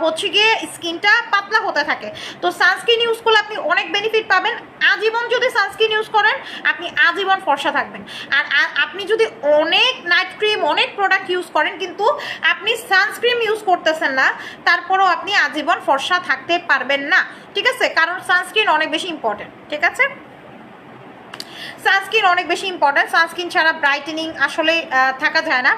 হচ্ছে গিয়ে স্কিনটা পাতলা হতে থাকে। তো সানস্ক্রিন ইউজ করলে আপনি অনেক বেনিফিট পাবেন। আজীবন যদি সানস্ক্রিন ইউজ করেন আপনি আজীবন ফর্সা থাকবেন। আর আপনি যদি অনেক নাইট ক্রিম, অনেক প্রোডাক্ট ইউজ করেন, কিন্তু আপনি সানস্ক্রিন ইউজ করতেছেন না, তারপরেও আপনি আজীবন ফর্সা থাকতে পারবেন না, ঠিক আছে? কারণ সানস্ক্রিন অনেক বেশি ইম্পর্টেন্ট, ঠিক আছে? সানস্ক্রিন অনেক বেশি ইম্পর্টেন্ট, সানস্ক্রিন ছাড়া ব্রাইটেনিং আসলে থাকা যায় না।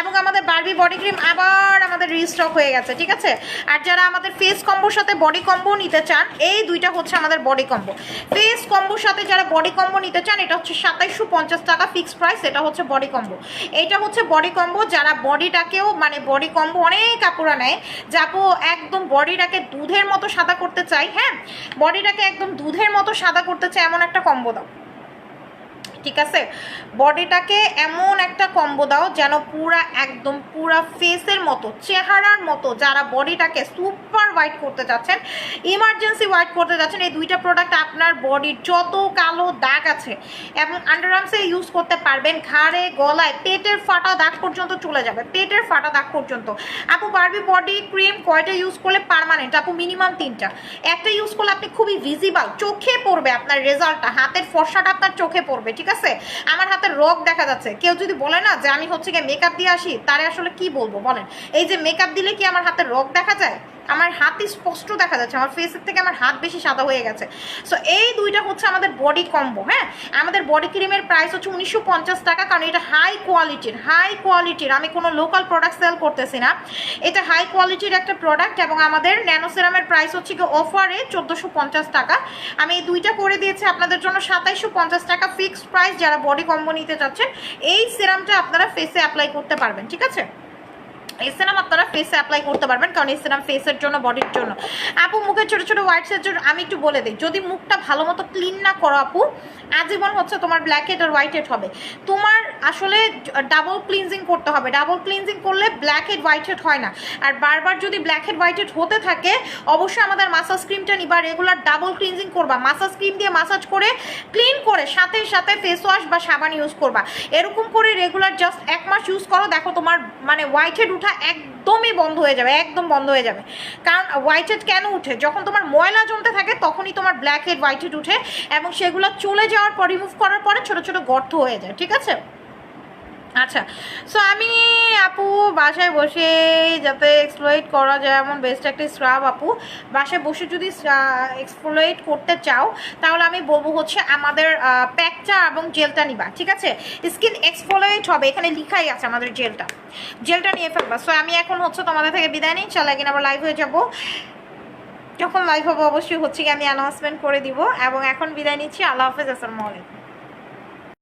এবং আমাদের বারবি বডি ক্রিম আবার আমাদের রিস্টক হয়ে গেছে, ঠিক আছে? আর যারা আমাদের ফেস কম্বোর সাথে বডি কম্বো নিতে চান, এই দুইটা হচ্ছে আমাদের বডি কম্বো। ফেস কম্বোর সাথে যারা বডি কম্বো নিতে চান, এটা হচ্ছে 2750 টাকা ফিক্সড প্রাইস, এটা হচ্ছে বডি কম্বো। এইটা হচ্ছে বডি কম্বো, যারা বডিটাকেও, মানে বডি কম্বো অনেক কাপড়া নেয়, যাবো একদম বডিটাকে দুধের মতো সাদা করতে চাই, হ্যাঁ? বডিটাকে একদম দুধের মতো সাদা করতে চাই, এমন একটা কম্বো দাও, ঠিক আছে, বডিটাকে এমন একটা কম্বো দাও যেন পুরা একদম পুরা ফেসের মতো চেহারার মতো, যারা বডিটাকে সুপার হোয়াইট করতে চাচ্ছেন, ইমার্জেন্সি হোয়াইট করতে যাচ্ছেন, এই দুইটা প্রোডাক্ট আপনার বডির যত কালো দাগ আছে এবং আন্ডারআর্মসে ইউজ করতে পারবেন, ঘাড়ে গলায় পেটের ফাটা দাগ পর্যন্ত চলে যাবে, পেটের ফাটা দাগ পর্যন্ত। আপু বারবি বডি ক্রিম কয়টা ইউজ করলে পার্মানেন্ট? আপু মিনিমাম 3টা। একটা ইউজ করলে আপনি খুবই ভিজিবল, চোখে পড়বে আপনার রেজাল্টটা, হাতের ফর্সাটা আপনার চোখে পড়বে। ঠিক আছে, আমার হাতের রগ দেখা যাচ্ছে। কেউ যদি বলে না যে আমি হচ্ছে গিয়ে মেকআপ দিয়ে আসি, তারে আসলে কি বলবো বলেন? এই যে মেকআপ দিলে কি আমার হাতের রগ দেখা যায়? আমার হাতই স্পষ্ট দেখা যাচ্ছে, আমার ফেসের থেকে আমার হাত বেশি সাদা হয়ে গেছে। সো এই দুইটা হচ্ছে আমাদের বডি কম্বো। হ্যাঁ, আমাদের বডি ক্রিমের প্রাইস হচ্ছে 1950 টাকা, কারণ এটা হাই কোয়ালিটির, আমি কোনো লোকাল প্রোডাক্ট সেল করতেছি না, এটা হাই কোয়ালিটির একটা প্রোডাক্ট। এবং আমাদের ন্যানো সিরামের প্রাইস হচ্ছে কি অফারে 1450 টাকা। আমি এই দুইটা করে দিয়েছি আপনাদের জন্য 2750 টাকা ফিক্সড প্রাইস। যারা বডি কম্বো নিতে চাচ্ছেন, এই সিরামটা আপনারা ফেসে অ্যাপ্লাই করতে পারবেন। ঠিক আছে, এই সিরাম আপনারা ফেসে অ্যাপ্লাই করতে পারবেন, কারণ এই সিরাম ফেসের জন্য, বডির জন্য। আপু মুখের ছোটো ছোটো হোয়াইটসের জন্য আমি একটু বলে দিই, যদি মুখটা ভালো মতো ক্লিন না করো আপু, আজীবন হচ্ছে তোমার ব্ল্যাক হেড আর হোয়াইট হেড হবে। তোমার আসলে ডাবল ক্লিনজিং করতে হবে, ডাবল ক্লিনজিং করলে ব্ল্যাক হেড হোয়াইট হেড হয় না। আর বারবার যদি ব্ল্যাক হেড হোয়াইট হেড হতে থাকে, অবশ্যই আমাদের মাসাজ ক্রিমটা নিবা, রেগুলার ডাবল ক্লিনজিং করবা, মাসাজ ক্রিম দিয়ে মাসাজ করে ক্লিন করে সাথে সাথে ফেস ওয়াশ বা সাবান ইউজ করবা। এরকম করে রেগুলার জাস্ট 1 মাস ইউজ করো, দেখো তোমার মানে হোয়াইট হেড উঠা একদমই বন্ধ হয়ে যাবে, একদম বন্ধ হয়ে যাবে। কারণ হোয়াইট হেড কেন উঠে? যখন তোমার ময়লা জমতে থাকে তখনই তোমার ব্ল্যাক হেড হোয়াইট হেড উঠে, এবং সেগুলো চলে যাওয়ার পর, রিমুভ করার পরে ছোট ছোট গর্ত হয়ে যায়। ঠিক আছে, আচ্ছা। সো আমি আপু বাসায় বসে যাতে এক্সপ্লয়েট করা যায় এমন বেস্ট একটা স্ক্রাব, আপু বাসায় বসে যদি এক্সপ্লয়েট করতে চাও, তাহলে আমি বলবো হচ্ছে আমাদের প্যাকটা এবং জেলটা নিবা। ঠিক আছে, স্কিন এক্সফোলিয়েট হবে, এখানে লিখাই আছে আমাদের জেলটা নিয়ে ফেলবা। সো আমি এখন হচ্ছে তোমাদের থেকে বিদায় নিই, ইনশাআল্লাহ একদিন আবার লাইভ হয়ে যাবো। যখন লাইভ হবো অবশ্যই হচ্ছে কি আমি অ্যানাউন্সমেন্ট করে দিব। এবং এখন বিদায় নিচ্ছি, আল্লাহ হাফেজ, আসসালামু আলাইকুম।